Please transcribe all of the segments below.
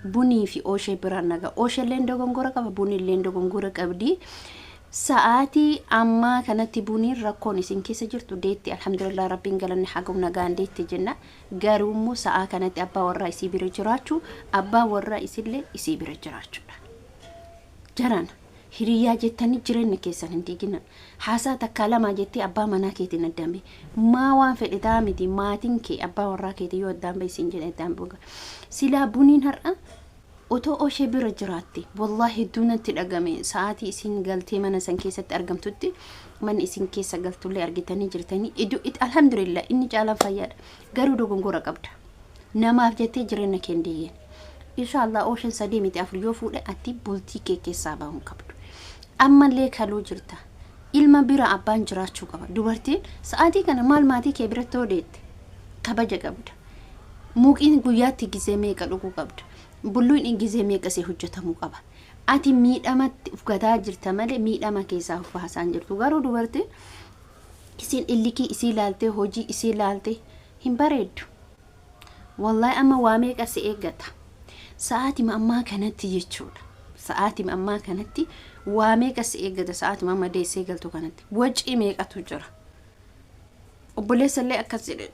Buni fi oshee biraan naga. Oshee illee dogongora qaba, buni illee dogongora qabdi. Sa'aatii amma kanatti buni rakkoon isin keessa jirtu deetti alhamdulillah rabbiin galanne hagum nagaan deetti jenna. Garuu immoo sa'a kanatti abbaa warraa isii bira jiraachuu, abbaa warraa isillee isii bira jiraachuudha. Jaran hiriyaa jettanii jireenya keessan hin diigina. Haasaa takka lama jettee abbaa manaa keetiin addaan maa waan fedhe ta'a miti maatiin kee abbaa warraa keetii yoo addaan isin jedhe addaan buga. Silaa buniin har'a otoo oshee bira jiraatti wallahi duunatti dhagame sa'aatii isin galtee mana san keessatti argamtutti man isin keessa galtullee argitanii jirtanii alhamdulillah inni caalaan fayyaadha. Garuu dogongora qabda. Namaaf jettee jireenya kee diigeen. Inshallah osheen sadii miti afur yoo fuudhe ati bultii kee keessaa bahuu qabdu. Ammallee kaluu jirta. Ilma bira abbaan jiraachuu qaba. Dubartiin sa'aatii kana maal maatii kee biratti odeette kabaja qabda. Muuqiin guyyaatti gisee meeqa dhuguu qabda. Bulluun ingizee meeqasee hojjetamuu qaba. Ati miidhamatti ufgataa jirta malee miidhama keessaa uffahasaan jirtu. Garuu dubartiin isin illikii isii laaltee hojii isii laaltee hin bareeddu. Wallahi amma waa meeqasee eeggata. Sa'aatii ammaa kanatti jechuudha. Sa'aatii ammaa kanatti waa meeqasee eeggata sa'aatii amma deessee galtu kanatti. Wacii meeqatu jira. Obboleessa illee akkas jedhe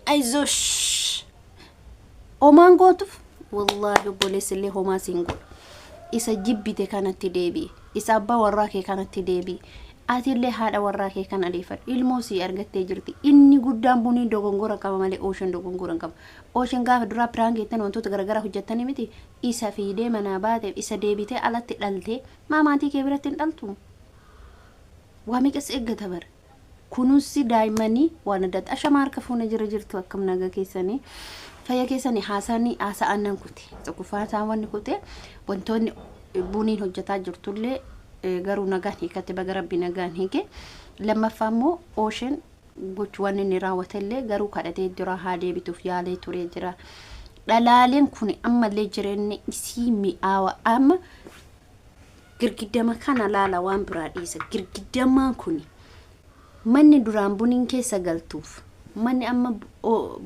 aizosh Oman gootuuf wallahi obboleessa illee homaa siin godhu. Isa jibbite kanatti deebi'i. Isa abbaa warraa kee kanatti deebi'i. Ati illee haadha warraa kee kana leeffadhu. Ilmoo sii argattee jirti. Inni guddaan bunii dogongora qaba malee osheen dogongora hin qabu. Osheen gaafa duraa piraangeettan wantoota garaagaraa hojjettanii miti. Isa fiidee manaa baateef isa deebitee alatti dhaltee maamaatii kee biratti hin dhaltu. Waa meeqas eeggata bara. Kunuunsi daa'immanii waan adda ashamaa harka fuuna jira jirtu akkam naga keessanii. Fayya keessanii haasa'an nan kuti. Tokkoffaa wanni kute wantoonni buniin hojjetaa jirtullee garuu nagaan hiikatti baga rabbi nagaan hiike. Lammaffaa immoo osheen gochuu waan inni raawwatellee garuu kadhatee jira haa deebituuf yaalee turee jira. Dhalaaleen kun ammallee jireenyi isii mi'aawa amma girgiddama kana laala waan biraa dhiisa. Girgiddamaan kun manni duraan buniin keessa galtuuf. Manni amma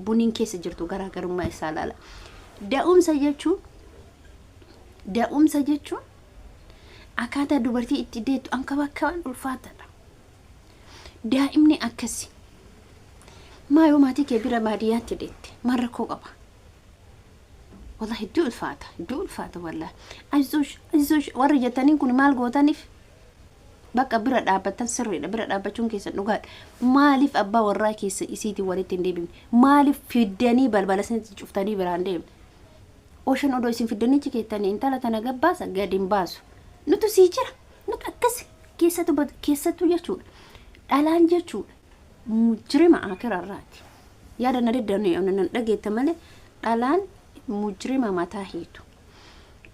buniin keessa jirtu garaagarummaa isaa laala. Da'umsa jechuun akkaataa dubartii itti deettu anka bakka waan ulfaatadha. Daa'imni akkasi. Maa yoo maatii kee bira baadiyyaatti deette maal rakkoo qaba. Wallahi iddoo ulfaata wallahi. Aizosh warri jettaniin kun maal gootaniif? Bakka bira dhaabbatan sirriidha. Bira dhaabbachuun keessa dhugaadha. Maaliif abbaa warraa keessa isiitii walitti hin deebine? Maaliif fiddanii balbala isinitti cuftanii biraan deemne? Osheen odoo isin fiddanii cikeettanii intala tana gabbaasa gadi hin baasu. Nutu sii jira. Nutu akkas keessattuu jechuudha. Dhalaan jechuudha. Mujrima akirarraati. Yaada na deddeebi'u dhageetta malee dhalaan mujrima mataa hiitu.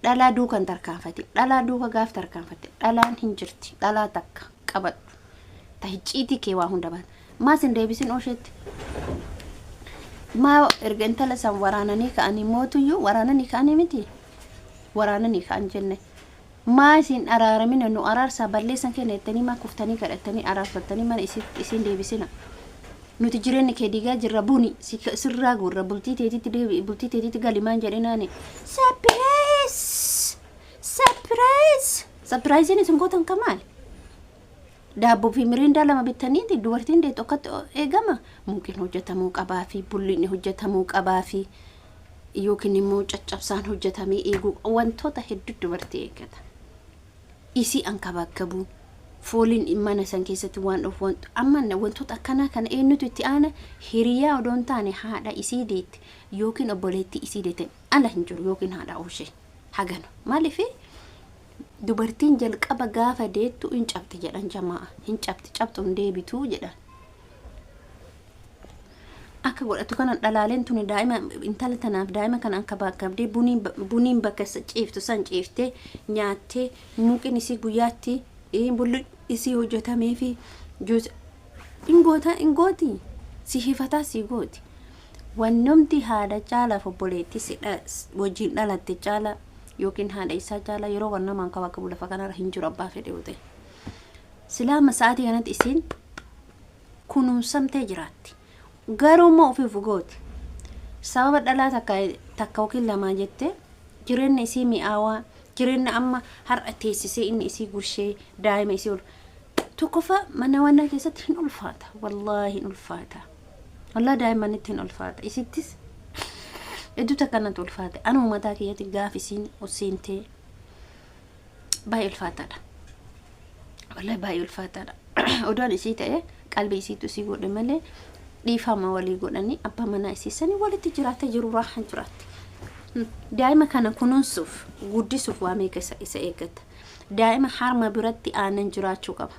Dhalaa duukan tarkaanfate. Dhalaa duuka gaaf tarkaanfate. Dhalaan hin jirti. Dhalaa takka qabadhu. Tahicciitii kee waa hunda baata. Maas hin deebisin osheetti. Maa erga intala san waraananii ka'anii mootuyyuu waraananii ka'anii miti. Waraananii ka'an jenne. Maa isin araaramina nu araarsaa balleessan kenna jettanii maa kuftanii kadhattanii araarfattanii mana isin deebisina. Nuti jireenya kee diigaa jirra buni sirraa gurra bultii teetitti deebi'i bultii teetitti galimaan jedhinaani. Surprise isin gootan kamaali? Daabboo fi mirindaa lama bittaniiti dubartiin deetu akkatti eegama. Muuqiin hojjetamuu qabaa fi bulliin hojjetamuu qabaa fi yookiin immoo caccabsaan hojjetamee eeguu wantoota hedduu dubartii eeggata. Isii anka bakkabu fooliin mana san keessatti waan of wantu amma wantoota akkana kana eenyutu itti aana hiriyaa odoon taane haadha isii deetti yookiin obboleettii isii deetti ala hin jiru yookiin haadha oshee hagano maaliif dubartiin jalqaba gaafa deettu hin cabti jedhan jamaa hin cabtu hin deebitu jedhan akka godhatu kana dhalaaleen tuni daa'ima intala tanaaf daa'ima kana akka bakkabdee buniin bakka ciiftu san ciiftee nyaattee muuqiin isii guyyaatti bulli isii hojjetamee fi juusa ingooti si hifataa si gooti wannomti haadha caalaaf obboleetti wajjin dhalatte caala yookiin haadha isaa caala yeroo wannamaan ka bakka lafa kanarra hin jiru abbaa fedhe ute silaama sa'aatii kanatti isiin kunuunsamtee jiraatti garuu immoo ofiif gooti sababa dhalaa takka takka yookiin lama jettee jireenya isii mi'aawaa jireenya amma har'a teessisee inni isii gurshee daa'ima isii ol tokkofa mana wanna keessatti hin ulfaata wallahi hin ulfaata wallahi daa'imanitti hin ulfaata isittis iddoo takkanatti ulfaata anu mataa kiyyatti gaafisiin usiintee baay'ee ulfaataadha wallahi baay'ee ulfaataadha odaan isii ta'e qalbii isiitu isii godhe malee dhiifama walii godhanii abbaa manaa isiisanii walitti jiraata jiru raahan jiraatti daa'ima kana kunuunsuuf guddisuuf waa meeqa isa eeggata daa'ima harma biratti aanan jiraachuu qaba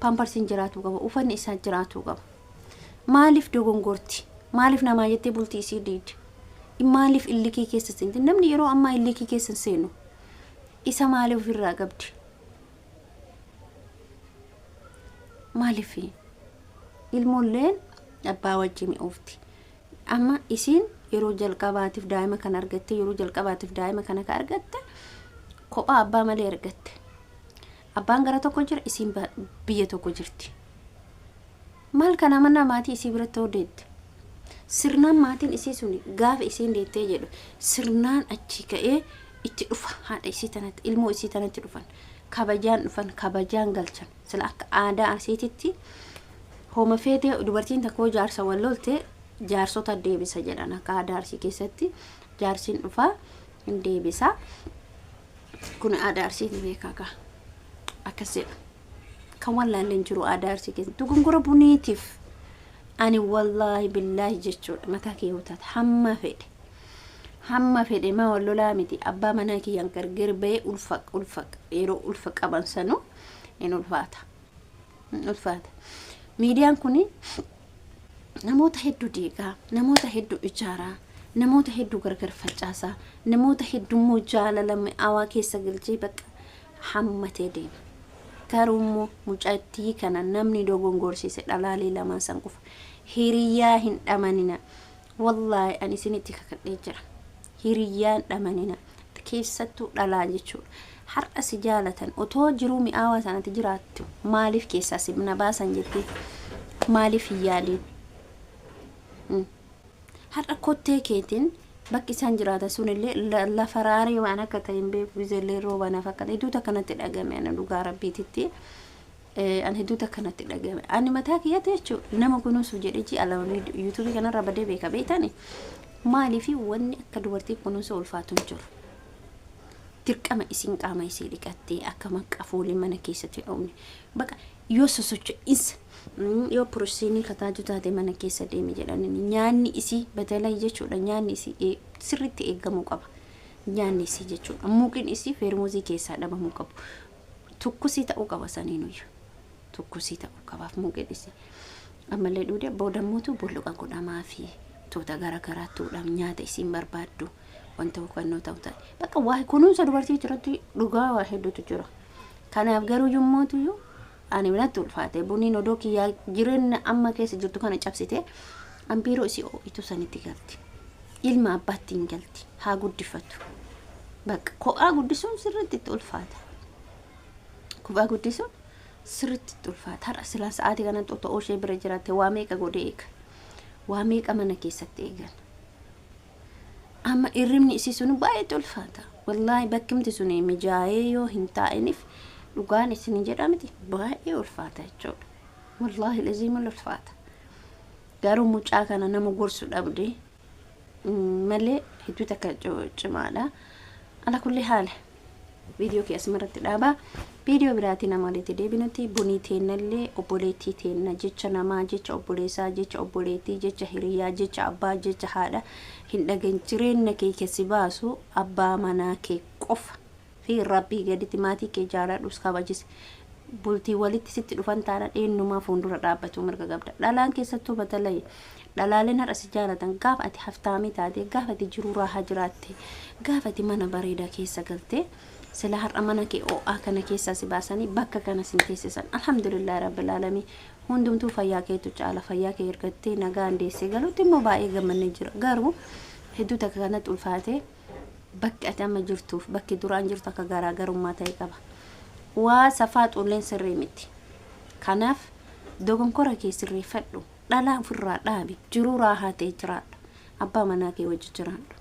pamparsiin jiraachuu qaba ufanni isaa jiraachuu qaba maaliif dogongorti maaliif namaa jettee bultii isii diidi maaliif illikii keessa seenti namni yeroo ammaa illikii keessa seenu isa maaliif ofirraa qabdi maaliif ilmoolleen abbaa wajjin mi'oofti amma isiin yeroo jalqabaatiif daa'ima kan argatte yeroo jalqabaatiif daa'ima kana ka argatte kophaa abbaa malee argatte abbaan gara tokko jira isiin biyya tokko jirti maal kana mana maatii isii biratti odeette sirnaan maatiin isii suni gaafa isiin deettee jedhu sirnaan achi ka'ee itti dhufa haadha isii tanatti ilmoo isii tanatti dhufan kabajaan galchan sila akka aadaa arsiititti hooma feetee dubartiin takko jaarsa wallolte jaarsota deebisa jedhan akka aadaa arsii keessatti jaarsiin dhufaa hin deebisa kun aadaa arsiiti beekaa akkas jedhu kan wallaalleen jiru aadaa arsii keessatti dogongora buniitiif ani wallahi billahi jechuudha mataa keewwataat hamma fedhe ma wallolaa miti abbaa manaa kiyyaan gargar ba'ee ulfaq yeroo ulfa qaban sanu in ulfaata miidiyaan kuni namoota hedduu diigaa namoota hedduu ijaaraa namoota hedduu gargar facaasaa namoota hedduu jaalala mi'aawaa keessa galchee bakka hammatee deema garuu mucattii kana namni dogongorsiise dhalaalee lamaan san qofa hiriyaa hin dhamanina wallahi ani isinitti kakadhee jira hiriyaan dhamanina keessattuu dhalaa jechuudha har'a si jaalatan otoo jiruu mi'aawaa sanatti jiraattu maaliif keessaa simna baasan jettee maaliif yaaliin har'a kottee keetiin bakki isaan jiraata sunillee lafa raarii waan akka ta'in beeku izellee roobana fakkata hedduuta kanatti dhagame ana dhugaa rabbiititti an hedduuta kanatti dhagame ani mataa kiyyate jechuudha nama kunuunsu jedhee alama yuutuubii kanarra badee beeka beektani maaliif wanni akka dubartii kunuunsu ulfaatu jiru dirqama isin qaama isii dhiqattee akka maqafuuli mana keessatti dhoomne baqa yoo sosocho'insa yoo pirosiinii kataaju taate mana keessa deemi jedhanii nyaanni isii batalaa jechuudha nyaanni isii sirriitti eegamuu qaba nyaanni isii jechuudha muuqin isii feermuuzii keessaa dhabamuu qabu tukkusii ta'uu qaba saniinuyyuu tukkusii ta'uu qabaaf muuqin isii ammallee dhuudee boodammuutu bulluqa godhamaa fi toota garagaraattuudhaan nyaata isiin barbaaddu wanta hukannoo ta'u ta'e bakka waa kunuunsa dubartii jiratti dhugaa waa hedduutu jira kanaaf garuu yommuutuyyuu ani minatti ulfaate buniin odoo kiyyaa jireenya amma keessa jirtu kana cabsite ambiiroo isii oo'itu sanitti galti ilma abbaatti hin galti haa guddifatu bakka kophaa guddisuun sirriitti ulfaata kophaa guddisuun sirriitti ulfaata har'a silaa sa'aatii kanatti otoo ishee bira jiraatte waa meeqa godhee eega waa meeqa mana keessatti eegan amma irrimni isii sun baay'ee ulfaata wallahi bakkimti sun mijaa'ee yoo hin taa'iniif dhugaan isin jedhamti baay'ee ulfaata jechuudha wallahi laziim ulfaata garuu mucaa kana nama gorsu dhabde malee hedduu takka cimaadha ala kulli haala viidiyoo keessa maratti dhaabaa viidiyoo biraatiin amaleetti deebinutti bunii teennallee obboleettii teenna jecha namaa jecha obboleessaa jecha obboleettii jecha hiriyaa jecha abbaa jecha haadha hin dhagan jireenya kee keessi baasu abbaa manaa kee qofa fi rabbii gaditti maatii kee jaaladhus kabajis bultii walitti sitti dhufan taana dheennumaa fuuldura dhaabbatu mirga qabda dhalaan keessattuu batalay dhalaaleen har'a si jaalatan gaafa ati haftaamii taate gaafa ati jiruu raahaa jiraatte gaafa ati mana bareedaa keessa galte sila har'a mana kee oo'aa kana keessaa si baasanii bakka kana sin teessisan alhamdulillah rabbil alamin hundumtuu fayyaa keetu caala fayyaa kee ergattee nagaan deessee galuutti immoo baay'ee gammannee jira garuu hedduu takka kanatti ulfaatee bakki ati amma jirtuuf bakki duraan jirtu akka garaagarummaa ta'e qaba waa safaa xulleen sirrii miti kanaaf dogonkora kee sirreeffadhu dhalaa ofirraa dhaabi jiruu raahaa ta'e jiraadha abbaa manaa kee wajji jiraadhu